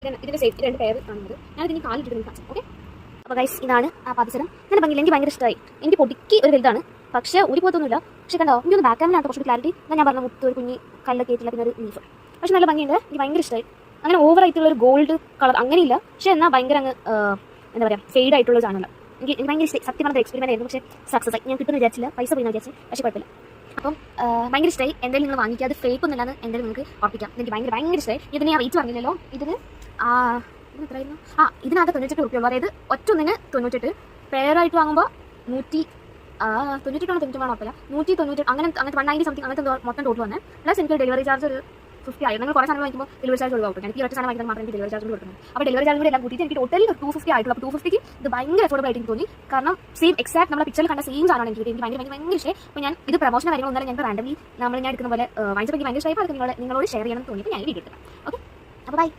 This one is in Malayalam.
ഇതിന്റെ സേഫ്റ്റി 2 പെയർ കാണുന്നത്. ഞാൻ ഇതിന് കാലിട്ടിട്ട് കാണിച്ചു. ഓക്കെ, അപ്പോൾ ഗൈസ് ഇതാണ് ആ പാദസരം. നല്ല ഭംഗിയില്ല, എനിക്ക് ഭയങ്കര ഇഷ്ടമായി. എനിക്ക് പൊടിക്ക് ഒരു വലുതാണ്, പക്ഷേ ഊരി പോകത്തൊന്നുമില്ല. പക്ഷേ കണ്ടോ, എനിക്കൊന്ന് ബാക്ക് ക്യാമിലാണ് കുറച്ച് ക്ലാരിറ്റി. ഞാൻ പറഞ്ഞ മുത്ത് ഒരു കുഞ്ഞി കല്ലൊക്കെ ആയിട്ടില്ല, പിന്നെ ഒരു ലീഫ്. പക്ഷെ നല്ല ഭംഗിയുണ്ട്, എനിക്ക് ഭയങ്കര ഇഷ്ടമായി. അങ്ങനെ ഓവറായിട്ടുള്ള ഒരു ഗോൾഡ് കളർ അങ്ങനെയില്ല, പക്ഷെ എന്നാൽ ഭയങ്കര അങ്ങ് എന്താ പറയുക ഫെയ്ഡ് ആയിട്ടുള്ള സാധനമല്ല. എനിക്ക് ഭയങ്കര ഇഷ്ടമായി. സത്യം പറഞ്ഞ എക്സ്പെരിമെന്റ് ആയിരുന്നു, പക്ഷേ സക്സസ് ആയി. ഞാൻ കിട്ടുമെന്ന് വിചാരിച്ചില്ല, പൈസ പോയി വിചാരിച്ചു, പക്ഷേ കുഴപ്പമില്ല. അപ്പം ഭയങ്കര ഇഷ്ടമായി. എന്തായാലും നിങ്ങൾ വാങ്ങിക്കുക, അത് ഫേക്ക് ഒന്നുമില്ലാന്ന് എന്തായാലും നിങ്ങൾക്ക് ഉറപ്പിക്കാം. എനിക്ക് ഭയങ്കര ഇഷ്ടമായി. ഇതിന് ഞാൻ റേറ്റ് പറഞ്ഞില്ലല്ലോ, ഇതിന് എത്രയായിരുന്നു? ഇതിനകത്ത് 98 റുപ്യുള്ളൂ. അതായത് ഒറ്റൊന്നിന് 98, പെയറായിട്ട് വാങ്ങുമ്പോൾ 198 കുഴപ്പമില്ല, 198 അങ്ങനത്തെ 190 സംതിങ് അങ്ങനത്തെ മൊത്തം ടോട്ടൽ വന്നത്. പ്ലസ് എനിക്ക് ഡെലിവറി ചാർജ് ഒരു 50 ആയിരുന്നു. നിങ്ങൾ കുറേ സാധനം വാങ്ങിക്കുമ്പോൾ ഡെലിവറി ചാർജ് ഒഴിവാക്കും. എനിക്ക് ഈ ഒറ്റ സാധനം വാങ്ങിക്കാൻ മാത്രമേ ഡെലിവറി ചാർജ് കൊടുക്കുന്നത്. അപ്പോൾ ഡെലിവറി ചാർജ് കൂടി എല്ലാം കൂട്ടിയിട്ട് എനിക്ക് ടോട്ടൽ 250 ആയിട്ടുള്ളൂ. അപ്പോൾ 250ക്ക് ഇത് ഭയങ്കര അഫോർഡബിൾ ആയിട്ട് എനിക്ക് തോന്നി. കാരണം സെയിം എക്സാക്ട് നമ്മുടെ പിക്ചറിൽ കണ്ട സെയിം സാധനമാണ് എനിക്ക് ഭയങ്കര ഇഷ്ടമായി. അപ്പോൾ ഞാൻ ഇത് പ്രമോഷൻ കാര്യങ്ങളൊന്നും ഞാൻ റാൻഡംലി ഞാൻ എടുക്കുന്ന പോലെ വാങ്ങിച്ചപ്പോൾ എനിക്ക് ഭയങ്കര ഇഷ്ടമായി. അത് നിങ്ങളോട് ഷെയർ ചെയ്യണം തോന്നിയിട്ട് ഞാൻ വീഡിയോ എടുക്കാം. ഓക്കെ, അപ്പോൾ ബൈ.